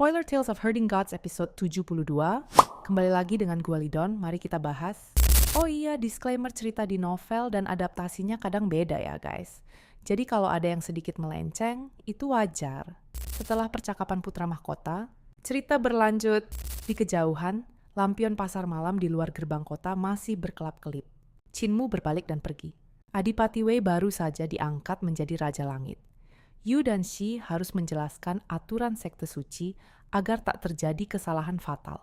Spoiler Tales of Herding Gods episode 72. Kembali lagi dengan gua Lidon, mari kita bahas. Oh iya, disclaimer cerita di novel dan adaptasinya kadang beda ya guys. Jadi kalau ada yang sedikit melenceng, itu wajar. Setelah percakapan putra mahkota, cerita berlanjut di kejauhan, lampion pasar malam di luar gerbang kota masih berkelap-kelip. Chinmu berbalik dan pergi. Adipati Wei baru saja diangkat menjadi Raja Langit. Yu dan Shi harus menjelaskan aturan sekte suci agar tak terjadi kesalahan fatal.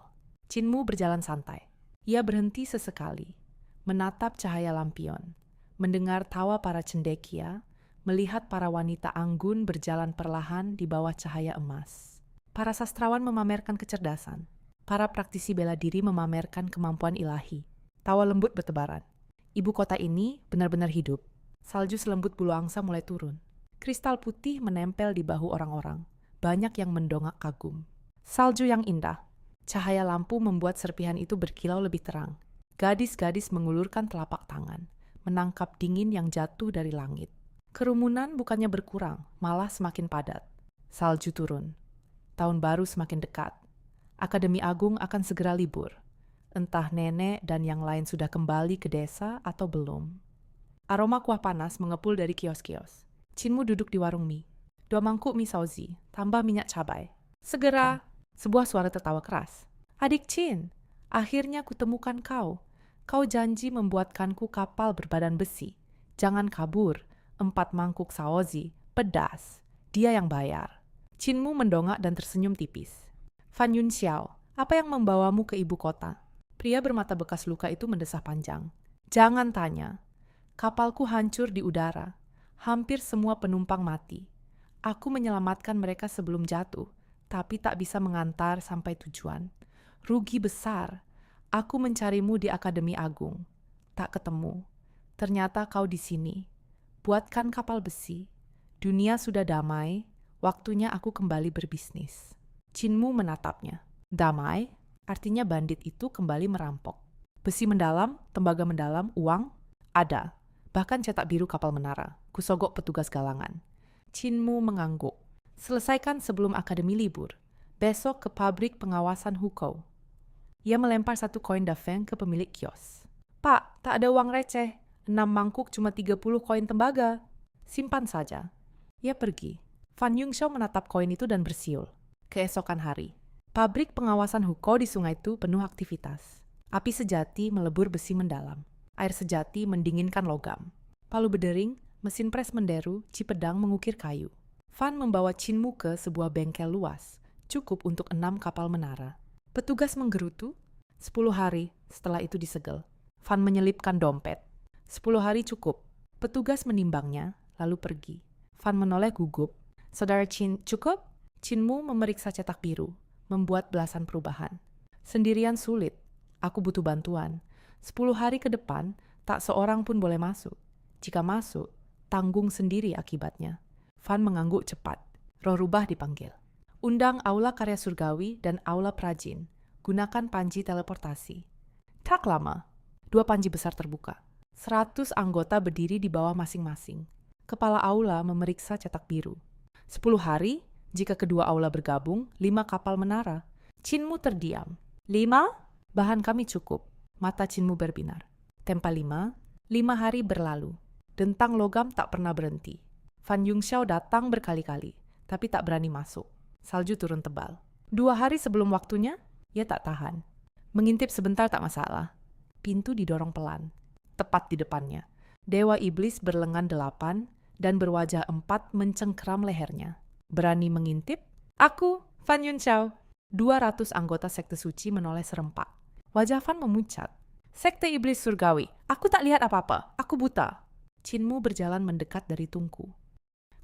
Chinmu berjalan santai. Ia berhenti sesekali, menatap cahaya lampion, mendengar tawa para cendekia, melihat para wanita anggun berjalan perlahan di bawah cahaya emas. Para sastrawan memamerkan kecerdasan. Para praktisi bela diri memamerkan kemampuan ilahi. Tawa lembut bertebaran. Ibu kota ini benar-benar hidup. Salju selembut bulu angsa mulai turun. Kristal putih menempel di bahu orang-orang. Banyak yang mendongak kagum. Salju yang indah. Cahaya lampu membuat serpihan itu berkilau lebih terang. Gadis-gadis mengulurkan telapak tangan, menangkap dingin yang jatuh dari langit. Kerumunan bukannya berkurang, malah semakin padat. Salju turun. Tahun baru semakin dekat. Akademi Agung akan segera libur. Entah nenek dan yang lain sudah kembali ke desa atau belum. Aroma kuah panas mengepul dari kios-kios. Chinmu duduk di warung mie. 2 mangkuk mie sauzi, tambah minyak cabai. Segera, sebuah suara tertawa keras. Adik Chin, akhirnya kutemukan kau. Kau janji membuatkanku kapal berbadan besi. Jangan kabur, 4 mangkuk sauzi, pedas. Dia yang bayar. Chinmu mendongak dan tersenyum tipis. Fan Yunxiao, apa yang membawamu ke ibu kota? Pria bermata bekas luka itu mendesah panjang. Jangan tanya. Kapalku hancur di udara. Hampir semua penumpang mati. Aku menyelamatkan mereka sebelum jatuh, tapi tak bisa mengantar sampai tujuan. Rugi besar. Aku mencarimu di Akademi Agung. Tak ketemu. Ternyata kau di sini. Buatkan kapal besi. Dunia sudah damai. Waktunya aku kembali berbisnis. Chinmu menatapnya. Damai? Artinya bandit itu kembali merampok. Besi mendalam, tembaga mendalam, uang? Ada. Bahkan cetak biru kapal menara. Kusogok petugas galangan. Chinmu mengangguk. Selesaikan sebelum akademi libur. Besok ke pabrik pengawasan Hukou. Ia melempar 1 koin dafeng ke pemilik kios. Pak, tak ada uang receh. 6 mangkuk cuma 30 koin tembaga. Simpan saja. Ia pergi. Fan Yunxiao menatap koin itu dan bersiul. Keesokan hari. Pabrik pengawasan Hukou di sungai itu penuh aktivitas. Api sejati melebur besi mendalam. Air sejati mendinginkan logam. Palu berdering, mesin pres menderu, Cipedang mengukir kayu. Fan membawa Chinmu ke sebuah bengkel luas, cukup untuk 6 kapal menara. Petugas menggerutu. 10 hari, setelah itu disegel. Fan menyelipkan dompet. 10 hari cukup. Petugas menimbangnya, lalu pergi. Fan menoleh gugup. Saudara Chin, cukup? Chinmu memeriksa cetak biru, membuat belasan perubahan. Sendirian sulit. Aku butuh bantuan. 10 hari ke depan, tak seorang pun boleh masuk. Jika masuk, tanggung sendiri akibatnya. Fan mengangguk cepat. Roh rubah dipanggil. Undang aula karya surgawi dan aula prajin. Gunakan panji teleportasi. Tak lama, 2 panji besar terbuka. 100 anggota berdiri di bawah masing-masing. Kepala aula memeriksa cetak biru. 10 hari, jika kedua aula bergabung, 5 kapal menara. Chinmu terdiam. 5? Bahan kami cukup. Mata Chinmu berbinar. Tempa 5 hari berlalu. Dentang logam tak pernah berhenti. Fan Yunxiao datang berkali-kali, tapi tak berani masuk. Salju turun tebal. 2 hari sebelum waktunya, ia tak tahan. Mengintip sebentar tak masalah. Pintu didorong pelan. Tepat di depannya. Dewa Iblis berlengan 8 dan berwajah 4 mencengkeram lehernya. Berani mengintip? Aku, Fan Yunxiao. 200 anggota sekte suci menoleh serempak. Wajah Fan memucat. Sekte Iblis Surgawi. Aku tak lihat apa-apa. Aku buta. Chinmu berjalan mendekat dari tungku.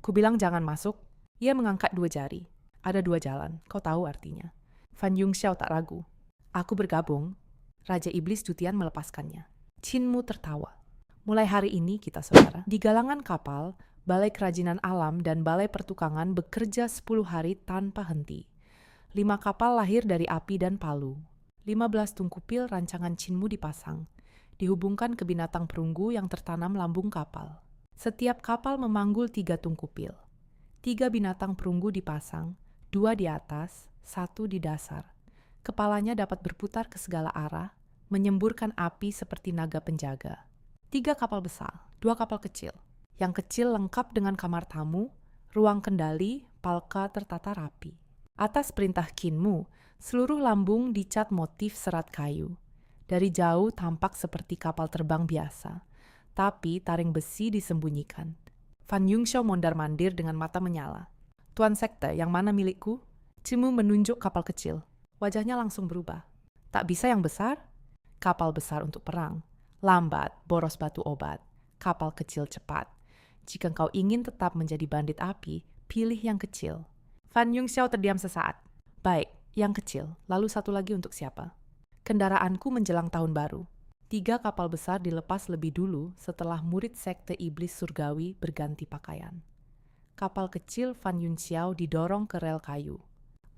Kubilang jangan masuk. Ia mengangkat 2 jari. Ada 2 jalan. Kau tahu artinya. Fan Yunxiao tak ragu. Aku bergabung. Raja Iblis Dutian melepaskannya. Chinmu tertawa. Mulai hari ini kita saudara. Di galangan kapal, Balai Kerajinan Alam dan Balai Pertukangan bekerja 10 hari tanpa henti. 5 kapal lahir dari api dan palu. 15 tungkupil rancangan Chinmu dipasang, dihubungkan ke binatang perunggu yang tertanam lambung kapal. Setiap kapal memanggul 3 tungkupil. 3 binatang perunggu dipasang, 2 di atas, satu di dasar. Kepalanya dapat berputar ke segala arah, menyemburkan api seperti naga penjaga. 3 kapal besar, 2 kapal kecil. Yang kecil lengkap dengan kamar tamu, ruang kendali, palka tertata rapi. Atas perintah Kinmu, seluruh lambung dicat motif serat kayu. Dari jauh tampak seperti kapal terbang biasa, tapi taring besi disembunyikan. Fan Yungxiao mondar-mandir dengan mata menyala. Tuan Sekte, yang mana milikku? Cimu menunjuk kapal kecil. Wajahnya langsung berubah. Tak bisa yang besar? Kapal besar untuk perang. Lambat, boros batu obat. Kapal kecil cepat. Jika kau ingin tetap menjadi bandit api, pilih yang kecil. Fan Yungxiao terdiam sesaat. Baik, yang kecil. Lalu satu lagi untuk siapa? Kendaraanku menjelang tahun baru. 3 kapal besar dilepas lebih dulu setelah murid sekte iblis surgawi berganti pakaian. Kapal kecil Fan Yungxiao didorong ke rel kayu.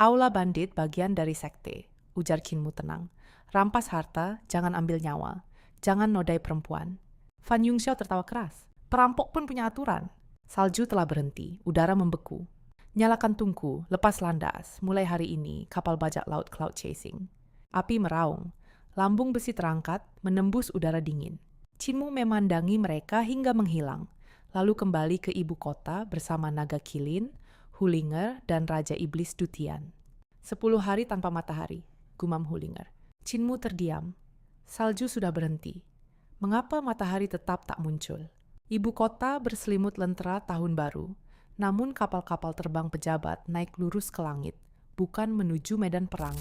Aula bandit bagian dari sekte, ujar Kinmu tenang. Rampas harta, jangan ambil nyawa. Jangan nodai perempuan. Fan Yungxiao tertawa keras. Perampok pun punya aturan. Salju telah berhenti, udara membeku. Nyalakan tungku, lepas landas. Mulai hari ini, kapal bajak laut cloud chasing. Api meraung. Lambung besi terangkat, menembus udara dingin. Kinmu memandangi mereka hingga menghilang. Lalu kembali ke ibu kota bersama naga Kilin, Hulinger, dan Raja Iblis Dutian. 10 hari tanpa matahari, gumam Hulinger. Kinmu terdiam. Salju sudah berhenti. Mengapa matahari tetap tak muncul? Ibu kota berselimut lentera tahun baru, namun kapal-kapal terbang pejabat naik lurus ke langit, bukan menuju medan perang.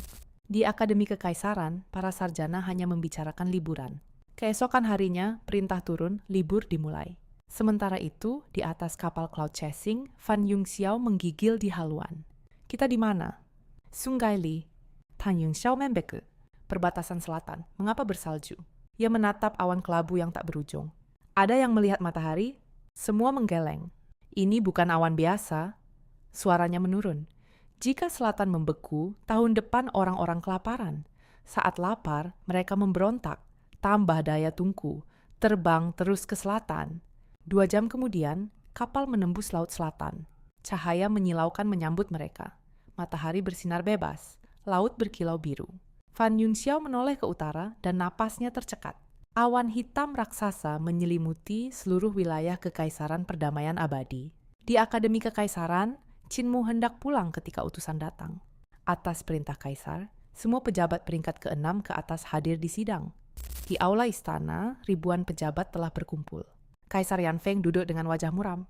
Di Akademi Kekaisaran, para sarjana hanya membicarakan liburan. Keesokan harinya, perintah turun, libur dimulai. Sementara itu, di atas kapal cloud chasing, Fan Yungxiao menggigil di haluan. Kita di mana? Sungai Li. Tan Yungxiao membeku. Perbatasan selatan, mengapa bersalju? Ia menatap awan kelabu yang tak berujung. Ada yang melihat matahari? Semua menggeleng. Ini bukan awan biasa. Suaranya menurun. Jika selatan membeku, tahun depan orang-orang kelaparan. Saat lapar, mereka memberontak. Tambah daya tungku. Terbang terus ke selatan. 2 jam kemudian, kapal menembus laut selatan. Cahaya menyilaukan menyambut mereka. Matahari bersinar bebas. Laut berkilau biru. Fan Yungxiao menoleh ke utara dan napasnya tercekat. Awan hitam raksasa menyelimuti seluruh wilayah Kekaisaran Perdamaian Abadi. Di Akademi Kekaisaran, Kinmu hendak pulang ketika utusan datang. Atas perintah Kaisar, semua pejabat peringkat ke-6 ke atas hadir di sidang. Di aula istana, ribuan pejabat telah berkumpul. Kaisar Yanfeng duduk dengan wajah muram.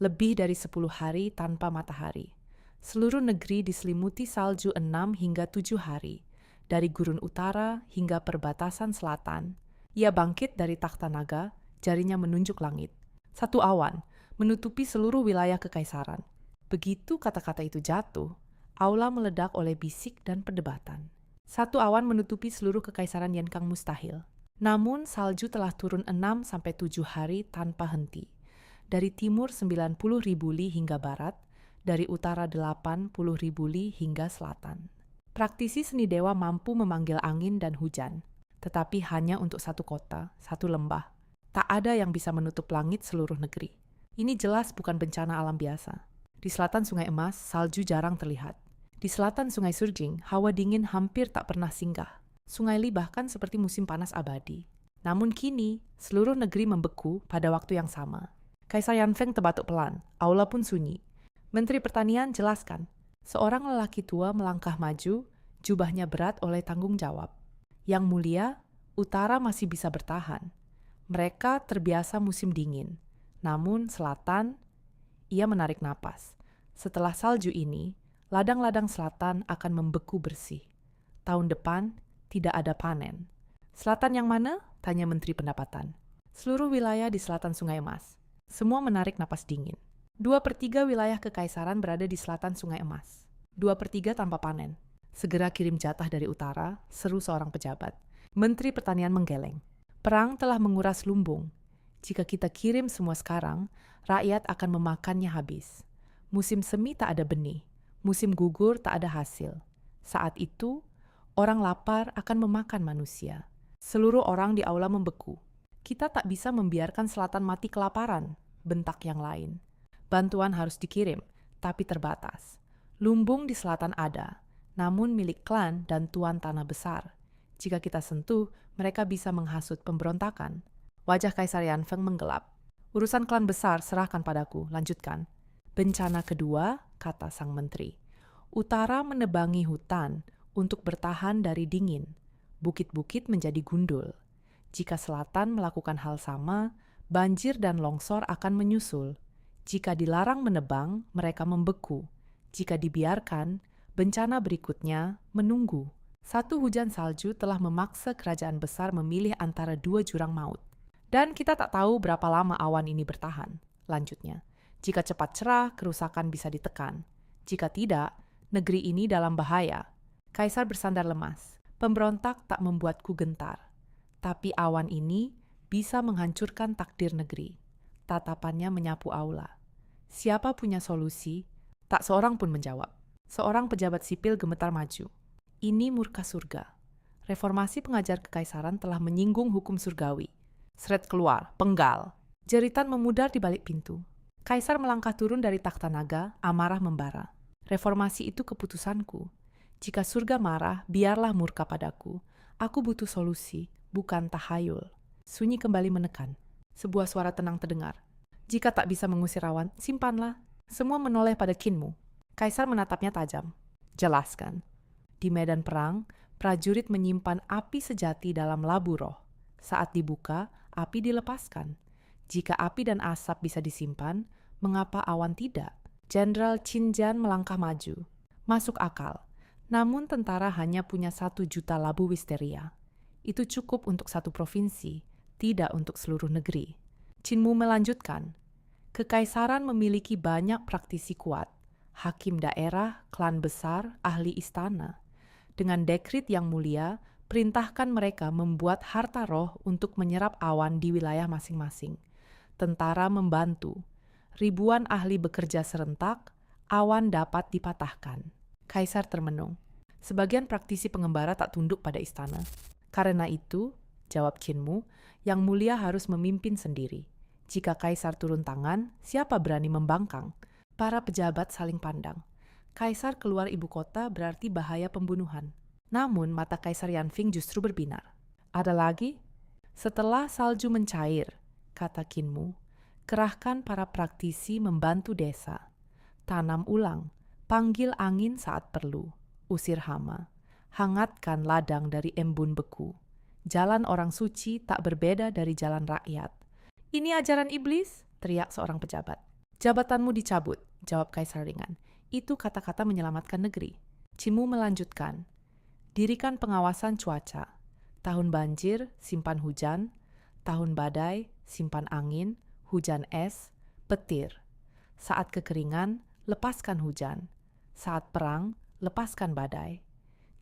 Lebih dari 10 hari tanpa matahari. Seluruh negeri diselimuti salju 6 hingga 7 hari. Dari gurun utara hingga perbatasan selatan, ia bangkit dari takhta naga, jarinya menunjuk langit. Satu awan menutupi seluruh wilayah kekaisaran. Begitu kata-kata itu jatuh, aula meledak oleh bisik dan perdebatan. Satu awan menutupi seluruh kekaisaran Yenkang mustahil. Namun salju telah turun 6-7 hari tanpa henti. Dari timur 90.000 li hingga barat, dari utara 80.000 li hingga selatan. Praktisi seni dewa mampu memanggil angin dan hujan, tetapi hanya untuk satu kota, satu lembah. Tak ada yang bisa menutup langit seluruh negeri. Ini jelas bukan bencana alam biasa. Di selatan Sungai Emas, salju jarang terlihat. Di selatan Sungai Surjing, hawa dingin hampir tak pernah singgah. Sungai Li bahkan seperti musim panas abadi. Namun kini, seluruh negeri membeku pada waktu yang sama. Kaisar Yanfeng terbatuk pelan, aula pun sunyi. Menteri Pertanian jelaskan. Seorang lelaki tua melangkah maju, jubahnya berat oleh tanggung jawab. Yang mulia, utara masih bisa bertahan. Mereka terbiasa musim dingin. Namun selatan, ia menarik napas. Setelah salju ini, ladang-ladang selatan akan membeku bersih. Tahun depan, tidak ada panen. Selatan yang mana? Tanya Menteri Pendapatan. Seluruh wilayah di selatan Sungai Emas. Semua menarik napas dingin. 2/3 wilayah kekaisaran berada di selatan Sungai Emas. 2/3 tanpa panen. Segera kirim jatah dari utara, seru seorang pejabat. Menteri Pertanian menggeleng. Perang telah menguras lumbung. Jika kita kirim semua sekarang, rakyat akan memakannya habis. Musim semi tak ada benih. Musim gugur tak ada hasil. Saat itu, orang lapar akan memakan manusia. Seluruh orang di aula membeku. Kita tak bisa membiarkan selatan mati kelaparan, bentak yang lain. Bantuan harus dikirim, tapi terbatas. Lumbung di selatan ada, namun milik klan dan tuan tanah besar. Jika kita sentuh, mereka bisa menghasut pemberontakan. Wajah Kaisar Yanfeng menggelap. Urusan klan besar serahkan padaku, lanjutkan. Bencana kedua, kata sang menteri. Utara menebangi hutan untuk bertahan dari dingin. Bukit-bukit menjadi gundul. Jika selatan melakukan hal sama, banjir dan longsor akan menyusul. Jika dilarang menebang, mereka membeku. Jika dibiarkan, bencana berikutnya menunggu. Satu hujan salju telah memaksa kerajaan besar memilih antara dua jurang maut. Dan kita tak tahu berapa lama awan ini bertahan. Lanjutnya, jika cepat cerah, kerusakan bisa ditekan. Jika tidak, negeri ini dalam bahaya. Kaisar bersandar lemas. Pemberontak tak membuatku gentar. Tapi awan ini bisa menghancurkan takdir negeri. Tatapannya menyapu aula. Siapa punya solusi? Tak seorang pun menjawab. Seorang pejabat sipil gemetar maju. Ini murka surga. Reformasi pengajar kekaisaran telah menyinggung hukum surgawi. Seret keluar, penggal. Jeritan memudar di balik pintu. Kaisar melangkah turun dari takhta naga, amarah membara. Reformasi itu keputusanku. Jika surga marah, biarlah murka padaku. Aku butuh solusi, bukan tahayul. Sunyi kembali menekan. Sebuah suara tenang terdengar. Jika tak bisa mengusir awan, simpanlah. Semua menoleh pada Kinmu. Kaisar menatapnya tajam. Jelaskan. Di medan perang, prajurit menyimpan api sejati dalam labu roh. Saat dibuka, api dilepaskan. Jika api dan asap bisa disimpan, mengapa awan tidak? Jenderal Qin Jian melangkah maju. Masuk akal. Namun tentara hanya punya 1 juta labu wisteria. Itu cukup untuk satu provinsi, tidak untuk seluruh negeri. Qinmu melanjutkan. Kekaisaran memiliki banyak praktisi kuat. Hakim daerah, klan besar, ahli istana. Dengan dekrit yang mulia, perintahkan mereka membuat harta roh untuk menyerap awan di wilayah masing-masing. Tentara membantu. Ribuan ahli bekerja serentak, awan dapat dipatahkan. Kaisar termenung. Sebagian praktisi pengembara tak tunduk pada istana. Karena itu, jawab Qinmu, yang mulia harus memimpin sendiri. Jika kaisar turun tangan, siapa berani membangkang? Para pejabat saling pandang. Kaisar keluar ibu kota berarti bahaya pembunuhan. Namun mata Kaisar Yanfeng justru berbinar. Ada lagi? Setelah salju mencair, kata Qinmu, kerahkan para praktisi membantu desa. Tanam ulang, panggil angin saat perlu, usir hama. Hangatkan ladang dari embun beku. Jalan orang suci tak berbeda dari jalan rakyat. Ini ajaran iblis, teriak seorang pejabat. Jabatanmu dicabut, jawab Kaisar ringan. Itu kata-kata menyelamatkan negeri. Qinmu melanjutkan. Dirikan pengawasan cuaca. Tahun banjir, simpan hujan. Tahun badai, simpan angin, hujan es, petir. Saat kekeringan, lepaskan hujan. Saat perang, lepaskan badai.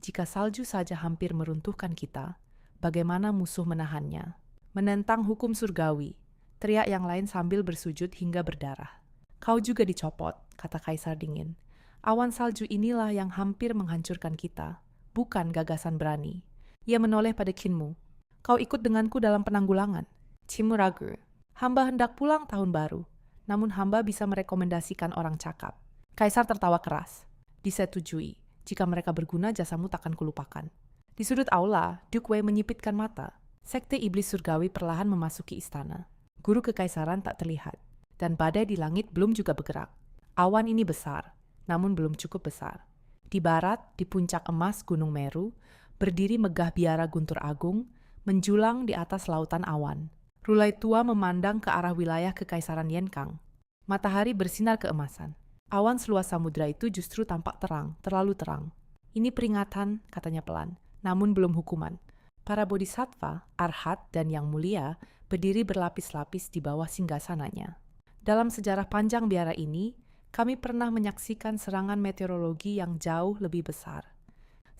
Jika salju saja hampir meruntuhkan kita, bagaimana musuh menahannya? Menentang hukum surgawi, teriak yang lain sambil bersujud hingga berdarah. Kau juga dicopot, kata Kaisar dingin. Awan salju inilah yang hampir menghancurkan kita, bukan gagasan berani. Ia menoleh pada Qinmu. Kau ikut denganku dalam penanggulangan. Qinmu ragu. Hamba hendak pulang tahun baru, namun hamba bisa merekomendasikan orang cakap. Kaisar tertawa keras. Disetujui. Jika mereka berguna, jasamu takkan kulupakan. Di sudut aula, Duke Wei menyipitkan mata. Sekte iblis surgawi perlahan memasuki istana. Guru kekaisaran tak terlihat, dan badai di langit belum juga bergerak. Awan ini besar, namun belum cukup besar. Di barat, di puncak emas Gunung Meru, berdiri megah biara Guntur Agung, menjulang di atas lautan awan. Rulai tua memandang ke arah wilayah kekaisaran Yenkang. Matahari bersinar keemasan. Awan seluas samudra itu justru tampak terang, terlalu terang. Ini peringatan, katanya pelan, namun belum hukuman. Para bodhisattva, arhat, dan yang mulia berdiri berlapis-lapis di bawah singgasananya. Dalam sejarah panjang biara ini, kami pernah menyaksikan serangan meteorologi yang jauh lebih besar.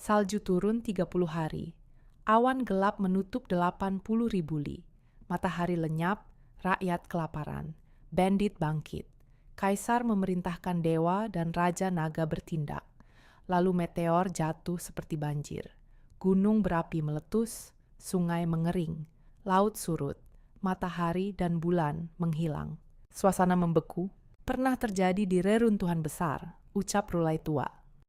Salju turun 30 hari. Awan gelap menutup 80.000 li. Matahari lenyap, rakyat kelaparan. Bandit bangkit. Kaisar memerintahkan dewa dan raja naga bertindak. Lalu meteor jatuh seperti banjir. Gunung berapi meletus, sungai mengering, laut surut, matahari dan bulan menghilang. Suasana membeku. Pernah terjadi di reruntuhan besar, ucap Rulai tua.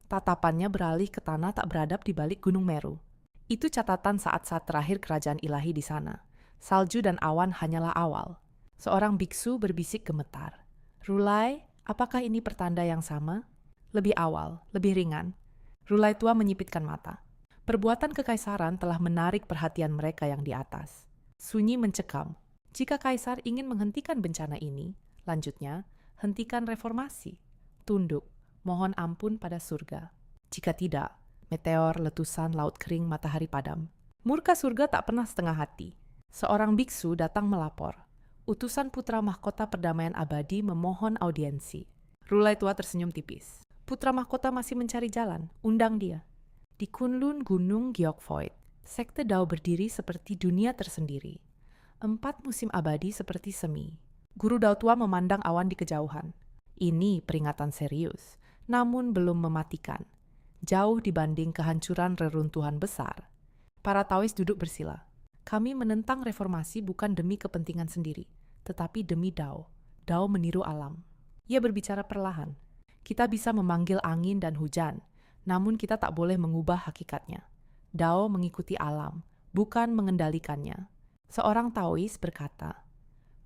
Tatapannya beralih ke tanah tak beradab di balik Gunung Meru. Itu catatan saat-saat terakhir kerajaan ilahi di sana. Salju dan awan hanyalah awal. Seorang biksu berbisik gemetar. Rulai, apakah ini pertanda yang sama? Lebih awal, lebih ringan. Rulai tua menyipitkan mata. Perbuatan kekaisaran telah menarik perhatian mereka yang di atas. Sunyi mencekam. Jika kaisar ingin menghentikan bencana ini, lanjutnya, hentikan reformasi. Tunduk, mohon ampun pada surga. Jika tidak, meteor, letusan, laut kering, matahari padam. Murka surga tak pernah setengah hati. Seorang biksu datang melapor. Utusan putra mahkota perdamaian abadi memohon audiensi. Rulai tua tersenyum tipis. Putra mahkota masih mencari jalan, undang dia. Di Kunlun Gunung Gyeokvoid, sekte Dao berdiri seperti dunia tersendiri. 4 musim abadi seperti semi. Guru Dao tua memandang awan di kejauhan. Ini peringatan serius, namun belum mematikan. Jauh dibanding kehancuran reruntuhan besar. Para Taois duduk bersila. Kami menentang reformasi bukan demi kepentingan sendiri, tetapi demi Dao. Dao meniru alam. Ia berbicara perlahan. Kita bisa memanggil angin dan hujan, namun kita tak boleh mengubah hakikatnya. Dao mengikuti alam, bukan mengendalikannya. Seorang Taois berkata,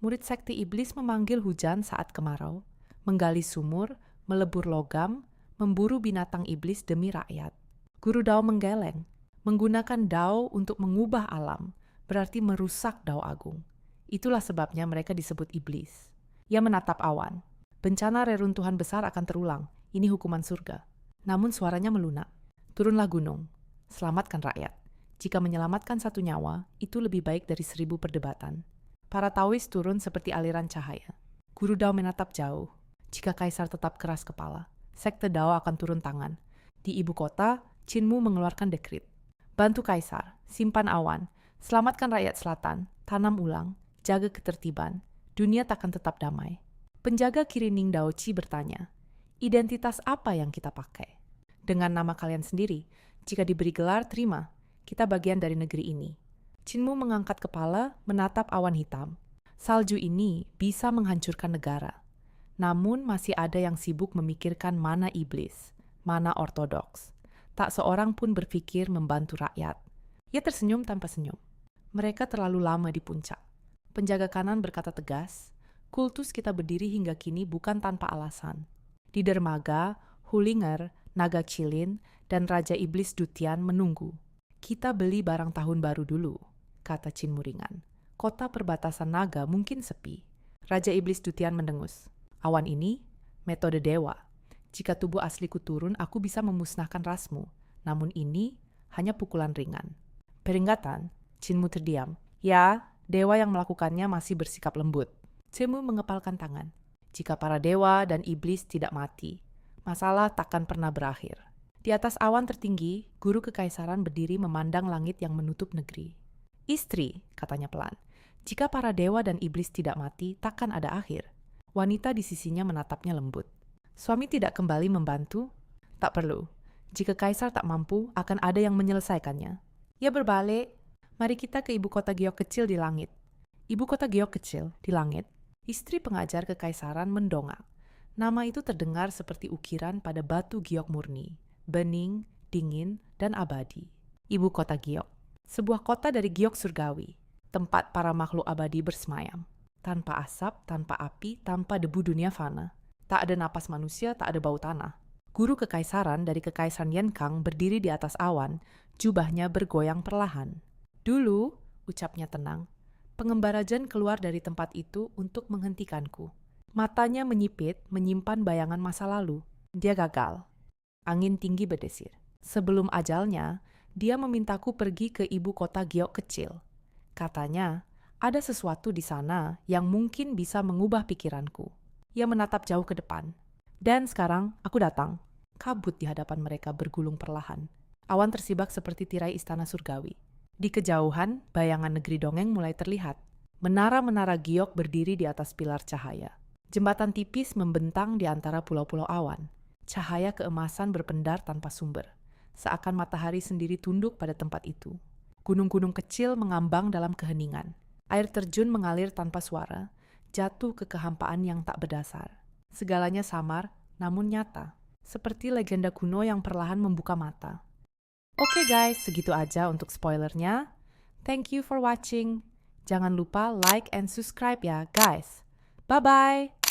murid sekte iblis memanggil hujan saat kemarau, menggali sumur, melebur logam, memburu binatang iblis demi rakyat. Guru Dao menggeleng, menggunakan Dao untuk mengubah alam, berarti merusak Dao agung. Itulah sebabnya mereka disebut iblis. Ia menatap awan. Bencana reruntuhan besar akan terulang. Ini hukuman surga. Namun suaranya melunak. Turunlah gunung. Selamatkan rakyat. Jika menyelamatkan satu nyawa, itu lebih baik dari 1000 perdebatan. Para Taois turun seperti aliran cahaya. Guru Dao menatap jauh. Jika kaisar tetap keras kepala, sekte Dao akan turun tangan. Di ibu kota, Qinmu mengeluarkan dekrit. Bantu kaisar, simpan awan, selamatkan rakyat selatan, tanam ulang, jaga ketertiban. Dunia takkan tetap damai. Penjaga Kirining Daoci bertanya, identitas apa yang kita pakai? Dengan nama kalian sendiri, jika diberi gelar, terima. Kita bagian dari negeri ini. Qinmu mengangkat kepala, menatap awan hitam. Salju ini bisa menghancurkan negara. Namun masih ada yang sibuk memikirkan mana iblis, mana ortodoks. Tak seorang pun berpikir membantu rakyat. Ia tersenyum tanpa senyum. Mereka terlalu lama di puncak. Penjaga kanan berkata tegas, kultus kita berdiri hingga kini bukan tanpa alasan. Di dermaga, Hulinger, Naga Cilin, dan Raja Iblis Dutian menunggu. Kita beli barang tahun baru dulu, kata Qinmu ringan. Kota perbatasan naga mungkin sepi. Raja Iblis Dutian mendengus. Awan ini, metode dewa. Jika tubuh asliku turun, aku bisa memusnahkan rasmu. Namun ini hanya pukulan ringan. Peringatan, Qinmu terdiam. Ya, dewa yang melakukannya masih bersikap lembut. Qinmu mengepalkan tangan. Jika para dewa dan iblis tidak mati, masalah takkan pernah berakhir. Di atas awan tertinggi, guru kekaisaran berdiri memandang langit yang menutup negeri. Istri, katanya pelan, jika para dewa dan iblis tidak mati, takkan ada akhir. Wanita di sisinya menatapnya lembut. Suami tidak kembali membantu? Tak perlu. Jika kaisar tak mampu, akan ada yang menyelesaikannya. Ia berbalik, mari kita ke ibu kota Giok kecil di langit. Ibu kota Giok kecil di langit. Istri pengajar kekaisaran mendongak. Nama itu terdengar seperti ukiran pada batu giok murni, bening, dingin, dan abadi. Ibu kota Giok. Sebuah kota dari giok surgawi, tempat para makhluk abadi bersemayam. Tanpa asap, tanpa api, tanpa debu dunia fana. Tak ada napas manusia, tak ada bau tanah. Guru kekaisaran dari kekaisaran Yenkang berdiri di atas awan, jubahnya bergoyang perlahan. Dulu, ucapnya tenang, pengembara Jen keluar dari tempat itu untuk menghentikanku. Matanya menyipit, menyimpan bayangan masa lalu. Dia gagal. Angin tinggi berdesir. Sebelum ajalnya, dia memintaku pergi ke ibu kota Giok kecil. Katanya, ada sesuatu di sana yang mungkin bisa mengubah pikiranku. Ia menatap jauh ke depan. Dan sekarang, aku datang. Kabut di hadapan mereka bergulung perlahan. Awan tersibak seperti tirai istana surgawi. Di kejauhan, bayangan negeri dongeng mulai terlihat. Menara-menara giok berdiri di atas pilar cahaya. Jembatan tipis membentang di antara pulau-pulau awan. Cahaya keemasan berpendar tanpa sumber. Seakan matahari sendiri tunduk pada tempat itu. Gunung-gunung kecil mengambang dalam keheningan. Air terjun mengalir tanpa suara, jatuh ke kehampaan yang tak berdasar. Segalanya samar, namun nyata. seperti legenda kuno yang perlahan membuka mata. Oke guys, segitu aja untuk spoilernya. Thank you for watching. Jangan lupa like and subscribe ya guys. Bye-bye!